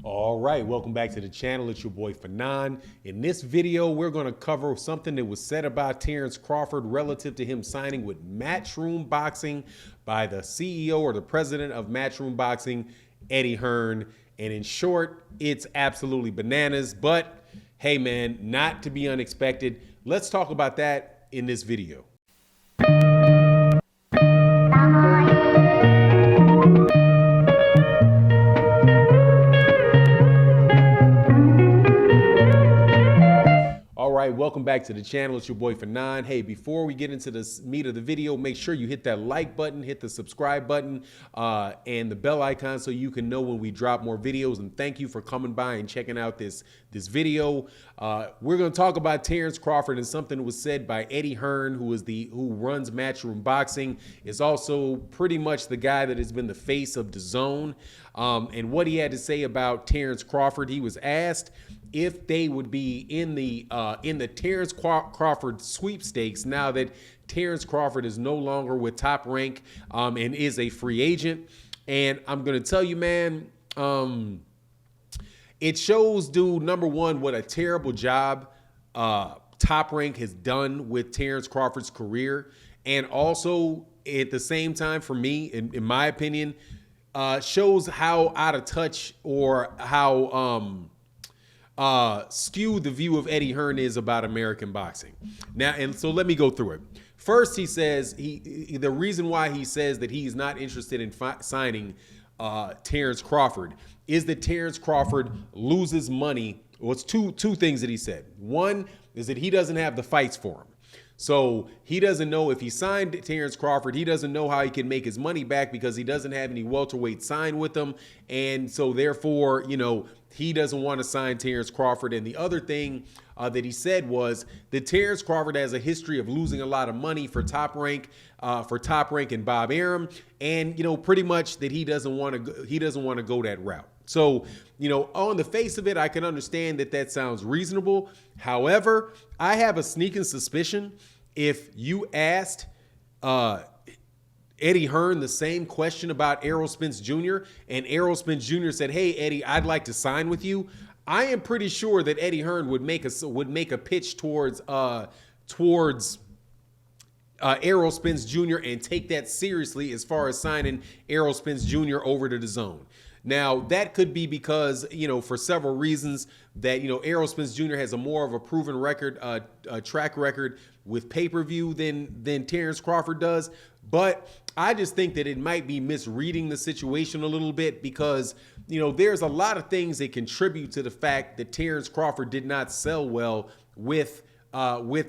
All right, welcome back to the channel. It's your boy Fanon. In this video, we're going to cover something that was said about Terence Crawford relative to him signing with MATCHROOM Boxing by the CEO or the president of MATCHROOM Boxing, Eddie Hearn. And in short, it's absolutely bananas, but hey man, not to be unexpected. Let's talk about that in this video. All right, welcome back to the channel. It's your boy Fanon. Hey, before we get into the meat of the video, make sure you hit that like button, hit the subscribe button, and the bell icon so you can know when we drop more videos. And thank you for coming by and checking out this video. We're going to talk about Terence Crawford and something that was said by Eddie Hearn, who runs MATCHROOM Boxing, is also pretty much the guy that has been the face of DAZN. And what he had to say about Terence Crawford. He was asked if they would be in the Terence Crawford sweepstakes now that Terence Crawford is no longer with Top Rank and is a free agent. And I'm gonna tell you, man, it shows, dude, number one, what a terrible job Top Rank has done with Terence Crawford's career, and also at the same time, for me, in my opinion, shows how out of touch or how skewed the view of Eddie Hearn is about American boxing. Now, and so let me go through it. First, he says the reason why he says that he's not interested in signing Terence Crawford is that Terence Crawford loses money. Well, it's two things that he said. One is that he doesn't have the fights for him. So he doesn't know if he signed Terence Crawford, he doesn't know how he can make his money back because he doesn't have any welterweight signed with him. And so therefore, you know, he doesn't want to sign Terence Crawford. And the other thing that he said was that Terence Crawford has a history of losing a lot of money for Top Rank and Bob Arum. And, you know, pretty much that he doesn't want to go that route. So, you know, on the face of it, I can understand that sounds reasonable. However, I have a sneaking suspicion if you asked Eddie Hearn the same question about Errol Spence Jr. and Errol Spence Jr. said, "Hey, Eddie, I'd like to sign with you," I am pretty sure that Eddie Hearn would make a pitch towards Errol Spence Jr. and take that seriously as far as signing Errol Spence Jr. over to DAZN. Now, that could be because, you know, for several reasons that, you know, Errol Spence Jr. has a more of a proven record, track record with pay-per-view than Terence Crawford does. But I just think that it might be misreading the situation a little bit because, you know, there's a lot of things that contribute to the fact that Terence Crawford did not sell well with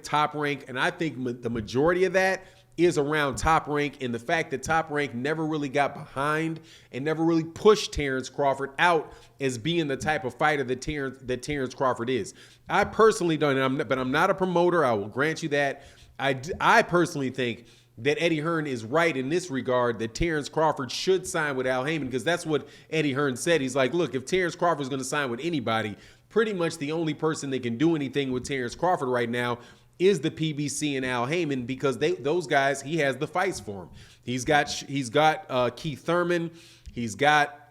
Top Rank. And I think the majority of that is around Top Rank and the fact that Top Rank never really got behind and never really pushed Terence Crawford out as being the type of fighter that Terence Crawford is. I personally don't, but I'm not a promoter. I will grant you that. I personally think that Eddie Hearn is right in this regard, that Terence Crawford should sign with Al Haymon, because that's what Eddie Hearn said. He's like, look, if Terence Crawford is going to sign with anybody, pretty much the only person that can do anything with Terence Crawford right now is the PBC and Al Haymon, because those guys, he has the fights for them. He's got Keith Thurman. He's got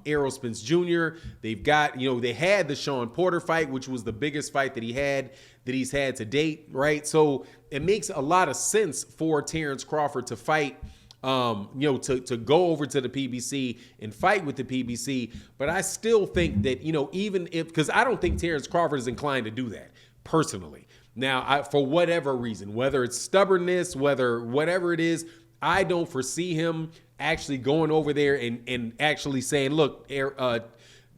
Errol Spence Jr. They've got, you know, they had the Sean Porter fight, which was the biggest fight that he's had to date, right? So it makes a lot of sense for Terence Crawford to fight, you know, to go over to the PBC and fight with the PBC. But I still think that, you know, even if, because I don't think Terence Crawford is inclined to do that personally. Now, for whatever reason, whether it's stubbornness, whatever it is, I don't foresee him actually going over there and actually saying, look,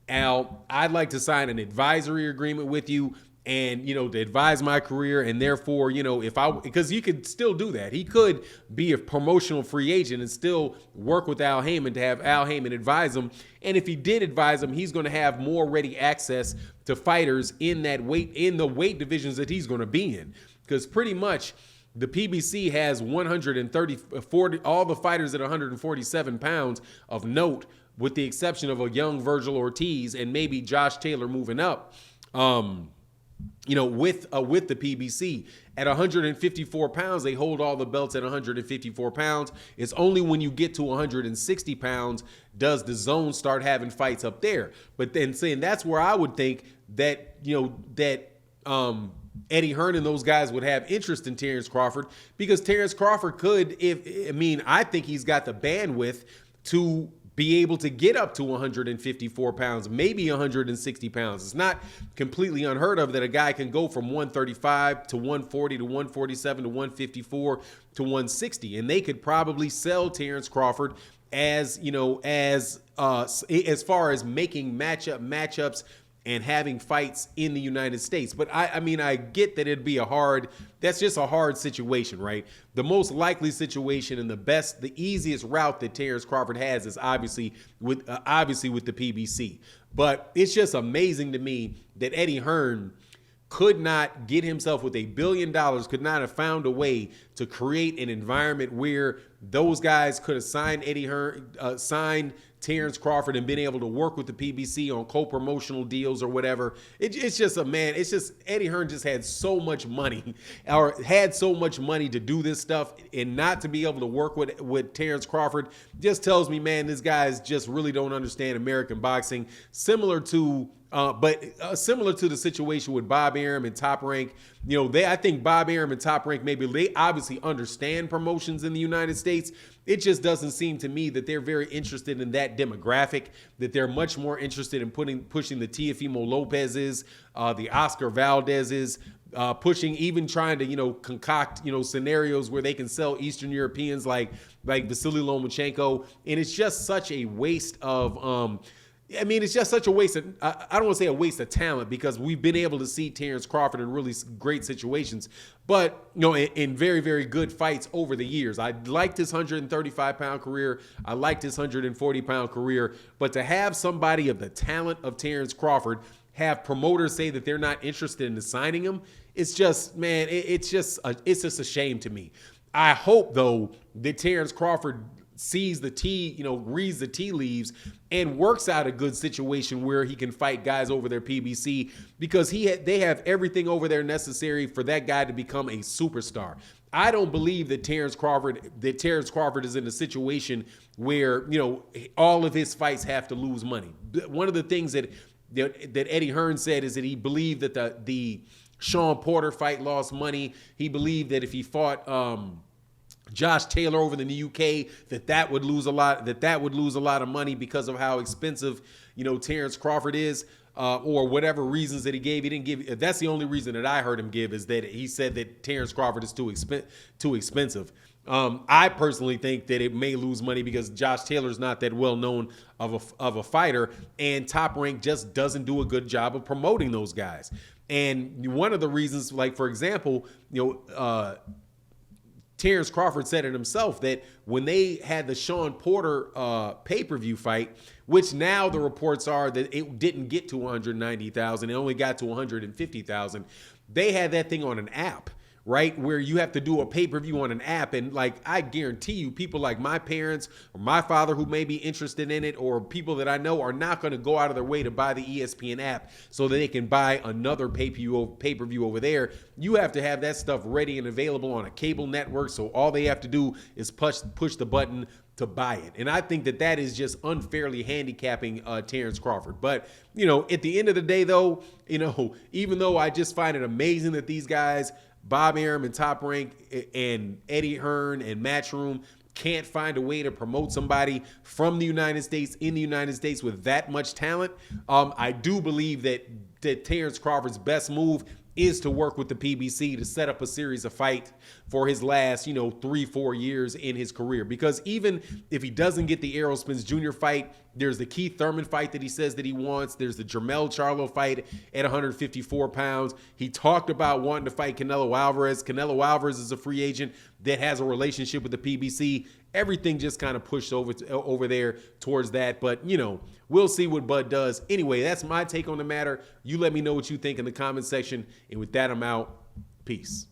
Al, I'd like to sign an advisory agreement with you and, you know, to advise my career. And therefore, you know, because you could still do that. He could be a promotional free agent and still work with Al Haymon to have Al Haymon advise him. And if he did advise him, he's going to have more ready access to fighters in the weight divisions that he's going to be in. Because pretty much the PBC has 40, all the fighters at 147 pounds of note, with the exception of a young Virgil Ortiz and maybe Josh Taylor moving up. with the PBC. At 154 pounds, they hold all the belts at 154 pounds. It's only when you get to 160 pounds does the zone start having fights up there. But then saying that's where I would think that, Eddie Hearn and those guys would have interest in Terence Crawford, because Terence Crawford could, I think he's got the bandwidth to be able to get up to 154 pounds, maybe 160 pounds. It's not completely unheard of that a guy can go from 135 to 140 to 147 to 154 to 160. And they could probably sell Terence Crawford as far as making matchups and having fights in the United States. But I get that it'd be that's just a hard situation, right? The most likely situation and the easiest route that Terence Crawford has is obviously with the PBC. But it's just amazing to me that Eddie Hearn could not get himself with $1 billion, could not have found a way to create an environment where those guys could have signed signed Terence Crawford and been able to work with the PBC on co-promotional deals or whatever. It's just Eddie Hearn just had so much money to do this stuff, and not to be able to work with Terence Crawford just tells me, man, these guys just really don't understand American boxing. Similar to the situation with Bob Arum and Top Rank. I think Bob Arum and Top Rank, maybe they obviously understand promotions in the United States. It just doesn't seem to me that they're very interested in that demographic, that they're much more interested in pushing the Teofimo Lopez's, the Oscar Valdez's, even trying to, concoct, scenarios where they can sell Eastern Europeans like Vasily Lomachenko. And it's just such a waste of, it's just such a waste of, I don't want to say a waste of talent, because we've been able to see Terence Crawford in really great situations, but, in very, very good fights over the years. I liked his 135-pound career. I liked his 140-pound career. But to have somebody of the talent of Terence Crawford have promoters say that they're not interested in signing him, it's just, man, it's just a shame to me. I hope, though, that Terence Crawford reads the tea leaves and works out a good situation where he can fight guys over their PBC, because they have everything over there necessary for that guy to become a superstar. I don't believe that Terence Crawford is in a situation where, all of his fights have to lose money. One of the things that Eddie Hearn said is that he believed that the Sean Porter fight lost money. He believed that if he fought Josh Taylor over in the UK, that would lose a lot of money because of how expensive, Terence Crawford is, or whatever reasons that he gave. He didn't give. That's the only reason that I heard him give, is that he said that Terence Crawford is too expensive. I personally think that it may lose money because Josh Taylor's not that well known of a fighter, and Top Rank just doesn't do a good job of promoting those guys. And one of the reasons, like for example, Terence Crawford said it himself, that when they had the Sean Porter pay-per-view fight, which now the reports are that it didn't get to 190,000, it only got to 150,000. They had that thing on an app, right, where you have to do a pay-per-view on an app. And I guarantee you, people like my parents or my father who may be interested in it, or people that I know, are not going to go out of their way to buy the ESPN app so that they can buy another pay-per-view over there. You have to have that stuff ready and available on a cable network, so all they have to do is push the button to buy it. And I think that is just unfairly handicapping Terence Crawford. But, at the end of the day, though, even though I just find it amazing that these guys, Bob Arum and Top Rank and Eddie Hearn and Matchroom, can't find a way to promote somebody from the United States in the United States with that much talent, I do believe that Terence Crawford's best move is to work with the PBC to set up a series of fight for his last, 3-4 years in his career. Because even if he doesn't get the Errol Spence Jr. fight, there's the Keith Thurman fight that he says that he wants. There's the Jermell Charlo fight at 154 pounds. He talked about wanting to fight Canelo Alvarez. Canelo Alvarez is a free agent that has a relationship with the PBC. Everything just kind of pushed over there towards that. But, we'll see what Bud does. Anyway, that's my take on the matter. You let me know what you think in the comment section. And with that, I'm out. Peace.